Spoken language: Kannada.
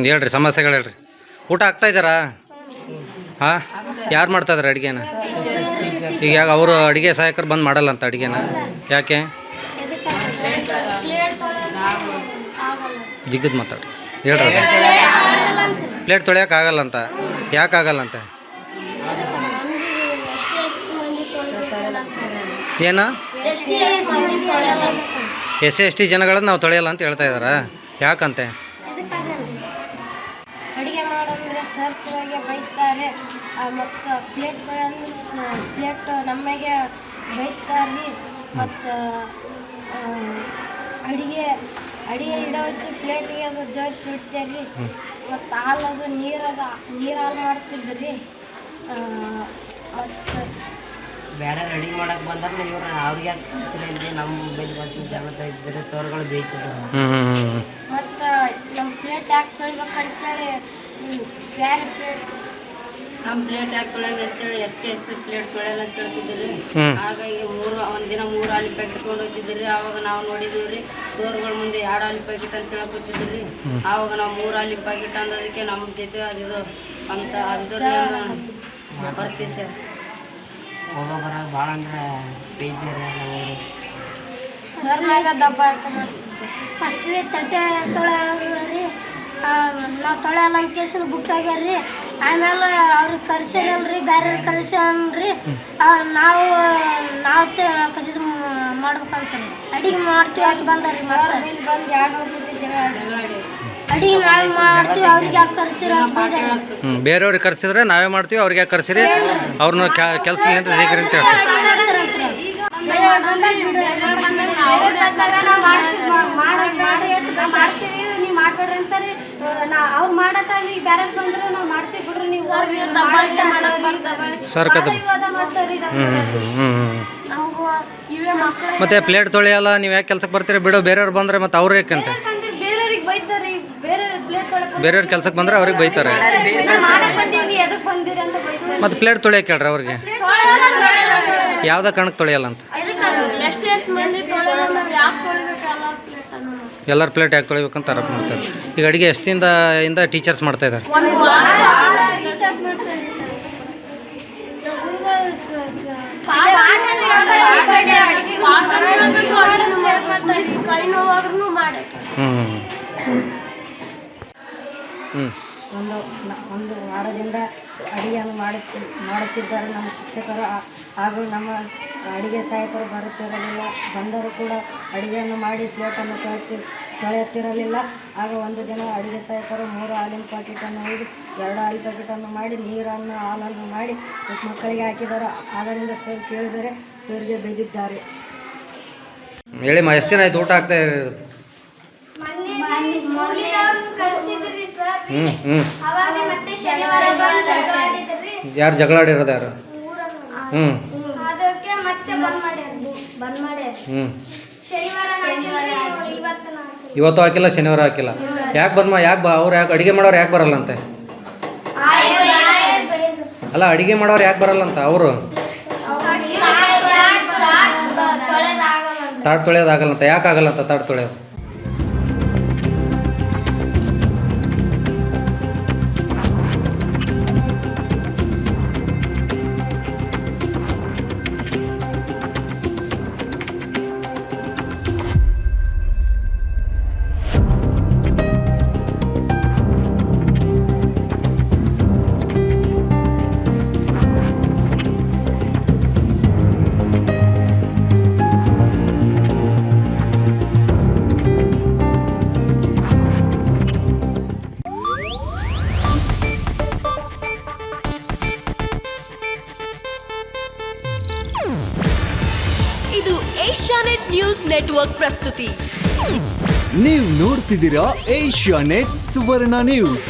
ಹೇಳ್ರಿ ಸಮಸ್ಯೆಗಳು ಹೇಳ್ರಿ. ಊಟ ಆಗ್ತಾಯಿದ್ದಾರಾ? ಹಾಂ, ಯಾರು ಮಾಡ್ತಾಯಿದ್ದಾರೆ ಅಡುಗೆನ? ಈಗ ಯಾಕೆ ಅವರು ಅಡುಗೆ ಸಹಾಯಕರು ಬಂದು ಮಾಡಲ್ಲ ಅಂತ ಅಡುಗೆನ? ಯಾಕೆ? ಜಿಗ್ಗದ್ ಮಾತಾಡಿ ಹೇಳ್ರಿ. ಪ್ಲೇಟ್ ತೊಳೆಯೋಕ್ಕಾಗಲ್ಲ ಅಂತ. ಯಾಕೆ ಆಗಲ್ಲ ಅಂತ? ಏನು ಎಸ್ ಟಿ ಜನಗಳನ್ನ ನಾವು ತೊಳೆಯಲ್ಲ ಅಂತ ಹೇಳ್ತಾ ಇದ್ದಾರಾ? ಯಾಕಂತೆ? ಅಡುಗೆ ಮಾಡೋಂದ್ರೆ ಸರ್ಸ್ಗೆ ಬೈತಾರೆ ಮತ್ತು ಪ್ಲೇಟ್ ಪ್ಲೇಟ್ ನಮಗೆ ಬೈತಾರೆ ಮತ್ತು ಅಡುಗೆ ಇಡೋತಿ ಪ್ಲೇಟಿಗೆ ಅದು ಜೋರಿಸಿ ಇಡ್ತೇವೆ ರೀ. ಮತ್ತು ಹಾಲದು ನೀರು ಮಾಡ್ತಿದ್ರಿ. ಮತ್ತು ಬೇರೆ ರೆಡಿ ಮಾಡಕ್ಕೆ ಬಂದ್ರೆ ಇವ್ರು ಅವ್ರಿಗೆ ಕಲಿಸಿಲ್ಲ, ನಮ್ಮ ಬೆಲೆ ಭಾಷೆ ಜಾಗೃತ ಇದ್ದರೆ ಸರ್ಗಳು ಬೇಕಿದ್ರು. ಮತ್ತು ನಮ್ಮ ಪ್ಲೇಟ್ ಯಾಕೆ ತೊಳಿಬೇಕಂತೇಳಿ ಬೇರೆ ಪ್ಲೇಟ್ ನಮ್ಮ ಪ್ಲೇಟ್ ಯಾಕೆ ತೊಳೆಯೋದು ಅಂತೇಳಿ ಎಷ್ಟು ಪ್ಲೇಟ್ ತೊಳೆಯಲ್ಲ ಅಂತ ಹೇಳ್ತಿದ್ದೀರಿ. ಹಾಗಾಗಿ ಒಂದಿನ 3 ಆಲಿ ಪ್ಯಾಕೆಟ್ ತೊಗೊಂಡು ಹೋಗ್ತಿದ್ದೀರಿ. ಆವಾಗ ನಾವು ನೋಡಿದ್ದೀವಿ ರೀ, ಸೋರ್ಗಳ ಮುಂದೆ 2 ಆಲಿ ಪ್ಯಾಕೆಟ್ ಅಂತ ಹೇಳ್ಕೊತಿದ್ದೀರಿ. ಆವಾಗ ನಾವು 3 ಆಲಿ ಪ್ಯಾಕೆಟ್ ಅಂದೋದಕ್ಕೆ ನಮ್ಮ ಜೊತೆ ಅದಿದು ಅಂತ ಅದ್ರ ಬರ್ತೀವಿ ಸರ್. ಹೋಗೋ ಬರೋದು ಭಾಳ ಅಂದ್ರೆ ಬೈದ್ದೀರಿ ನಾವು ಸರ್ನಾಗ ದಬ್ಬ ಫಸ್ಟ್ ರೀ ತಟ್ಟೆ ತೊಳೆಯೋರಿ. ನಾವು ತೊಳೆಯಲ್ಲ ಅಂತ ಕೇಸಿನ ಬಿಟ್ಟಾಗ್ಯಾರ್ರಿ. ಆಮೇಲೆ ಅವ್ರಿಗೆ ಕರ್ಸ್ಯಾರಲ್ರಿ, ಬೇರೆ ಕರ್ಸ್ಯಾನ್ರಿ. ನಾವು ಕದಿದು ಮಾಡ್ಬೇಕಂತಾರೆ. ಅಡಿಗೆ ಮಾಡ್ತೀವಿ ಅಂತ ಬಂದಾರಿ. ಬಂದು 2 ವರ್ಷ ಅಡಿಗೆ ನಾವು ಮಾಡ್ತೀವಿ, ಅವ್ರಿಗೆ ಯಾಕೆ ಕರ್ಸಿರ ಅಂತ ಬೈದಾರೆ. ಬೇರೆಯವ್ರಿಗೆ ಕರ್ಸಿದ್ರೆ ನಾವೇ ಮಾಡ್ತೀವಿ, ಅವ್ರಿಗೆ ಯಾಕೆ ಕರ್ಸಿರಿ, ಅವ್ರನ್ನ ಕೆಲಸದಿಂದ ತೆಗೀರಿ ಅಂತ ಹೇಳ್ತಾರೆ. ಮಾಡ್ತೀವಿ, ನೀವು ಮಾಡ್ಬೇಡ್ರಿ ಅಂತಾರೆ. ಅವ್ರು ಮಾಡೋ ಟೈಮಿಗೆ ಬೇರೆ ಬಂದ್ರೆ ನಾವು ಮಾಡ್ತೀವಿ ಬಿಡ್ರಿ, ನೀವು ಮತ್ತೆ ಪ್ಲೇಟ್ ತೊಳೆಯಲ್ಲ, ನೀವು ಯಾಕೆ ಕೆಲ್ಸಕ್ಕೆ ಬರ್ತೀರಿ ಬಿಡು, ಬೇರೆಯವ್ರು ಬಂದರೆ ಮತ್ತೆ ಅವ್ರು ಯಾಕಂತೆ? ಬೇರೆಯವ್ರಿಗೆ ಬೈತಾರೆ. ಬೇರೆಯವ್ರ ಕೆಲ್ಸಕ್ಕೆ ಬಂದರೆ ಅವ್ರಿಗೆ ಬೈತಾರೆ. ಮತ್ತು ಪ್ಲೇಟ್ ತೊಳೆಯಕ್ಕೆ ಹೇಳ್ರಿ ಅವ್ರಿಗೆ. ಯಾವುದೇ ಕಾರಣಕ್ಕೆ ತೊಳೆಯಲ್ಲ ಅಂತ? ಎಲ್ಲರ ಪ್ಲೇಟ್ ಯಾಕೆ ತೊಳಿಬೇಕಂತ ಆರೋಪ ಮಾಡ್ತಾರೆ. ಈಗ ಅಡುಗೆ ಎಷ್ಟಿಂದ ಟೀಚರ್ಸ್ ಮಾಡ್ತಾಯಿದ್ದಾರೆ? ಒಂದು ವಾರದಿಂದ ಅಡುಗೆಯನ್ನು ಮಾಡುತ್ತಿದ್ದಾರೆ ನಮ್ಮ ಶಿಕ್ಷಕರು. ಹಾಗೂ ನಮ್ಮ ಅಡುಗೆ ಸಹಾಯಕರು ಬರುತ್ತಿರಲಿಲ್ಲ. ಬಂದರೂ ಕೂಡ ಅಡುಗೆಯನ್ನು ಮಾಡಿ ಪ್ಲೇಟನ್ನು ತೊಳೆಯುತ್ತಿರಲಿಲ್ಲ. ಆಗ ಒಂದು ದಿನ ಅಡುಗೆ ಸಹಾಯಕರು 3 ಹಾಲಿನ ಪ್ಯಾಕೆಟನ್ನು ಒಯ್ದು 2 ಹಾಲಿನ ಪ್ಯಾಕೆಟನ್ನು ಮಾಡಿ ಹಾಲನ್ನು ಮಾಡಿ ಮಕ್ಕಳಿಗೆ ಹಾಕಿದರು. ಆದ್ದರಿಂದ ಸರ್ ಕೇಳಿದರೆ ಸರ್ಗೆ ಬೈದಿದ್ದಾರೆ. ಹೇಳಿಮ್ಮ, ಎಷ್ಟು ದಿನ ಆಯ್ತು ಊಟ ಆಗ್ತಾ ಇರೋದು? ಯಾರು ಜಗಳ ಆಡಿರೋದು? ಯಾರು? ಇವತ್ತು ಹಾಕಿಲ್ಲ, ಶನಿವಾರ ಹಾಕಿಲ್ಲ. ಯಾಕೆ ಅವ್ರು ಯಾಕೆ ಅಡುಗೆ ಮಾಡೋರು ಯಾಕೆ ಬರಲ್ಲಂತೆ? ಅಲ್ಲ, ಅಡುಗೆ ಮಾಡೋರು ಯಾಕೆ ಬರಲ್ಲಂತ? ಅವರು ತಾಟ್ ತೊಳೆಯೋದಾಗಲ್ಲಂತ. ಯಾಕೆ ಆಗಲ್ಲಂತ ತಾಟ್ ತೊಳೆಯೋದು? ಇದು ಏಷ್ಯಾನೆಟ್ ನ್ಯೂಸ್ ನೆಟ್ವರ್ಕ್ ಪ್ರಸ್ತುತಿ. ನೀವು ನೋಡ್ತಿದ್ದೀರಾ ಏಷ್ಯಾನೆಟ್ ಸುವರ್ಣ ನ್ಯೂಸ್.